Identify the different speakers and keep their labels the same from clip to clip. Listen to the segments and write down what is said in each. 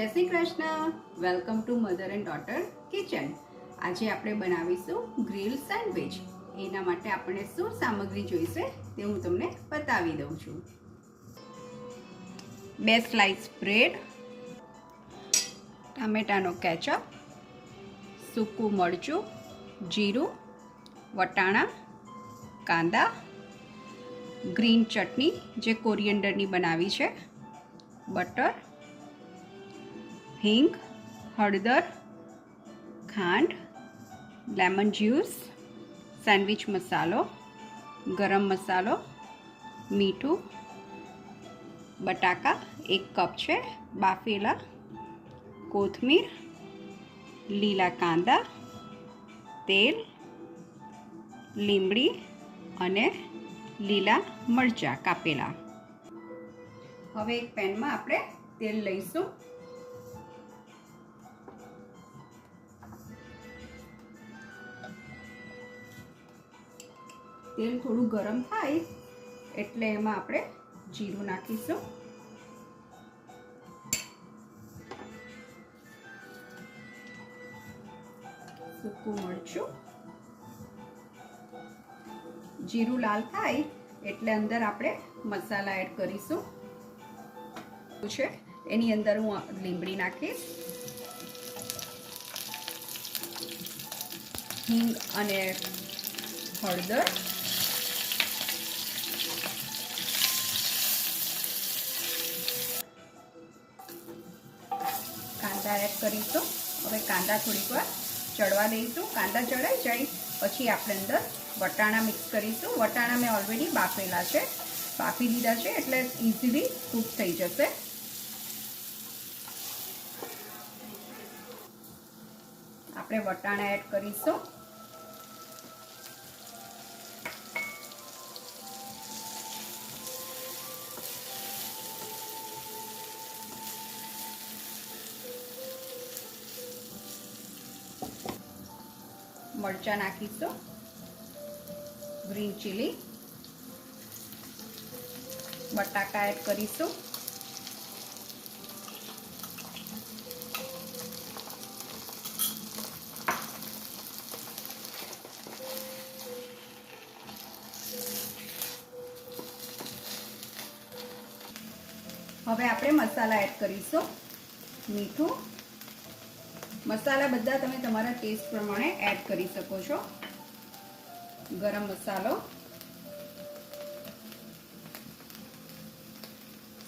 Speaker 1: જય Shri Krishna. Welcome to mother and daughter kitchen. આજે આપણે બનાવીશું ગ્રીલ સેન્ડવિચ. એના માટે આપણે શું સામગ્રી જોઈશે તે હું તમને બતાવી દઉં છું. 2 સ્લાઇસ બ્રેડ, ટામેટાનો કેચઅપ, સૂકું મરચું, જીરું, વટાણા, કાંદા, ગ્રીન ચટણી જે કોરિએન્ડરની બનાવી છે, બટર, હિંગ, હળદર, ખાંડ, લેમન જ્યુસ, સેન્ડવિચ મસાલો, ગરમ મસાલો, મીઠું, બટાકા 1 કપ છે, બાફેલા, કોથમીર, લીલા કાંદા, તેલ, લીમડી અને લીલા મરચાં કાપેલા. હવે એક પેનમાં આપણે તેલ લઈશું. તેલ થોડું ગરમ થાય એટલે એમાં આપણે જીરું નાખીશું, સૂકું મરચું. જીરું લાલ થાય એટલે અંદર આપણે મસાલા એડ કરીશું. એની અંદર હું લીમડી નાખીશ, હિંગ અને હળદર, કાંદા એડ કરીશું. હવે કાંદા થોડીક વાર ચડવા દઈશું. કાંદા ચડાઈ જાય પછી આપણે અંદર વટાણા મિક્સ કરીશું. વટાણા મેં ઓલરેડી બાફેલા છે, બાફી દીધા છે એટલે ઇઝીલી કૂક થઈ જશે. આપણે વટાણા એડ કરીશું. મરચાં નાખીશું, ગ્રીન ચીલી, બટાકા એડ કરીશું, હવે આપણે મસાલા એડ કરીશું. મીઠું, મસાલા બધા તમે તમારા ટેસ્ટ પ્રમાણે એડ કરી શકો છો. ગરમ મસાલો,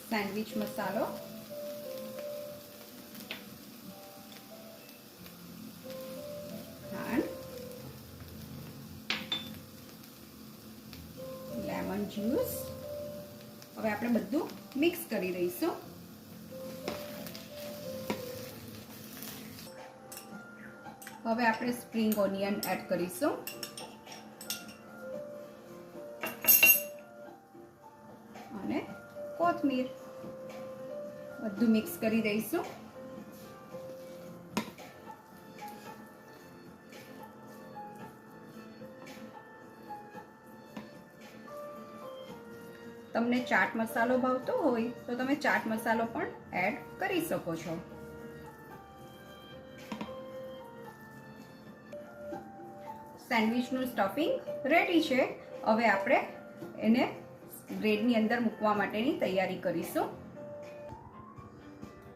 Speaker 1: સેન્ડવિચ મસાલો, ખાંડ, લેમન જ્યુસ. હવે આપણે બધું મિક્સ કરી દઈશું. હવે આપણે સ્પ્રિંગ ઓનિયન એડ કરીશું અને કોથમીર. બધું મિક્સ કરી દઈશું. તમને ચાટ મસાલો ભાવતો હોય તો તમે ચાટ મસાલો પણ એડ કરી શકો છો. સેન્ડવિચનું સ્ટફિંગ રેડી છે. હવે આપણે એને બ્રેડની અંદર મૂકવા માટેની તૈયારી કરીશું.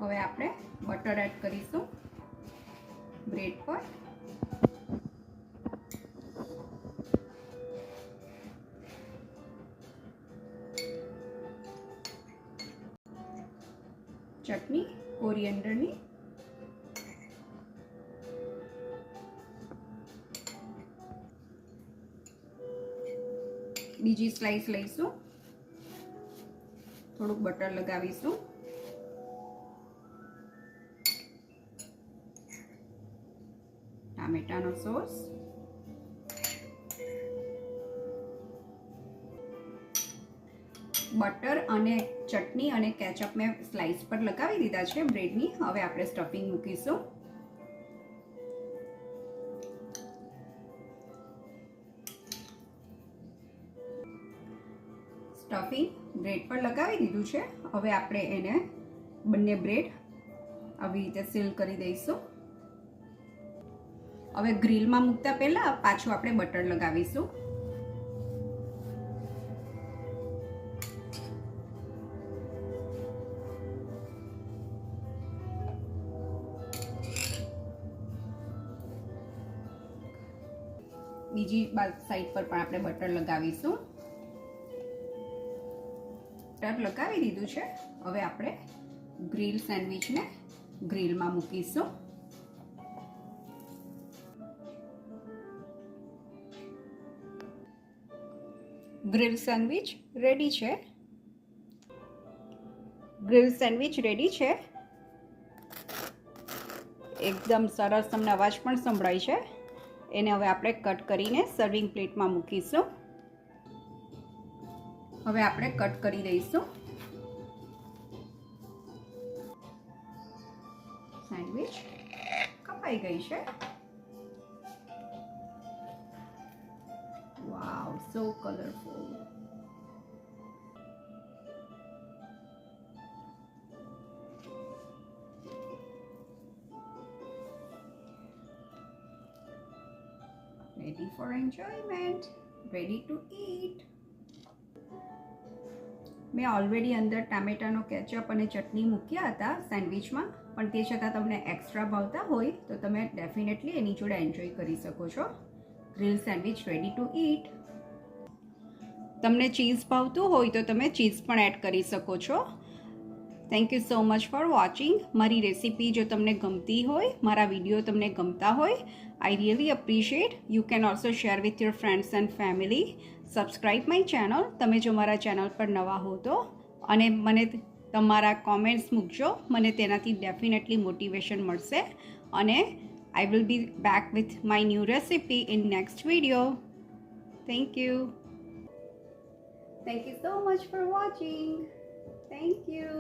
Speaker 1: હવે આપણે બટર એડ કરીશું બ્રેડ પર. ચટણી કોરિએન્ડરની, બીજી સ્લાઇસ લઈશું, થોડુંક બટર લગાવીશું, ટામેટાનો સોસ, બટર અને ચટણી અને કેચઅપ મેં સ્લાઇસ પર લગાવી દીધા છે બ્રેડની. હવે આપણે સ્ટફિંગ મૂકીશું. સ્ટફિંગ બ્રેડ પર લગાવી દીધું છે. હવે આપણે એને બંને બ્રેડ આવી રીતે સીલ કરી દઈશું. હવે ગ્રીલમાં મૂકતા પહેલા પાછું આપણે બટર લગાવીશું. બીજી સાઈડ પર પણ આપણે બટર લગાવીશું. બટર લગાવી દીધું છે. હવે આપણે ગ્રીલ સેન્ડવિચને ગ્રીલમાં મૂકીશું. ગ્રીલ સેન્ડવિચ રેડી છે. ગ્રીલ સેન્ડવિચ રેડી છે. એકદમ સરસ તમને અવાજ પણ સંભળાય છે. એને હવે આપણે કટ કરીને સર્વિંગ પ્લેટમાં મૂકીશું. હવે આપણે કટ કરી દઈશું. સેન્ડવિચ કપાઈ ગઈ છે. Wow, so colourful. Ready for enjoyment, ready to eat. મેં ઓલરેડી અંદર ટામેટાનો કેચઅપ અને ચટણી મૂક્યા હતા સેન્ડવિચમાં, પણ તે છતાં તમને એક્સ્ટ્રા ભાવતા હોય તો તમે ડેફિનેટલી એની જોડે એન્જોય કરી શકો છો. Grill sandwich ready to eat. તમને ચીઝ ભાવતું હોય તો તમે ચીઝ પણ એડ કરી શકો છો. Thank you so much for watching. મારી રેસીપી જો તમને ગમતી હોય, મારા વિડીયો તમને ગમતા હોય, I really appreciate. You can also share with your friends and family. Subscribe my channel. તમે જો મારા ચેનલ પર નવા હો તો, અને મને તમારા કોમેન્ટ્સ મૂકજો. મને તેનાથી ડેફિનેટલી મોટિવેશન મળશે. અને I will be back with my new recipe in next video. Thank you. Thank you so much for watching. Thank you.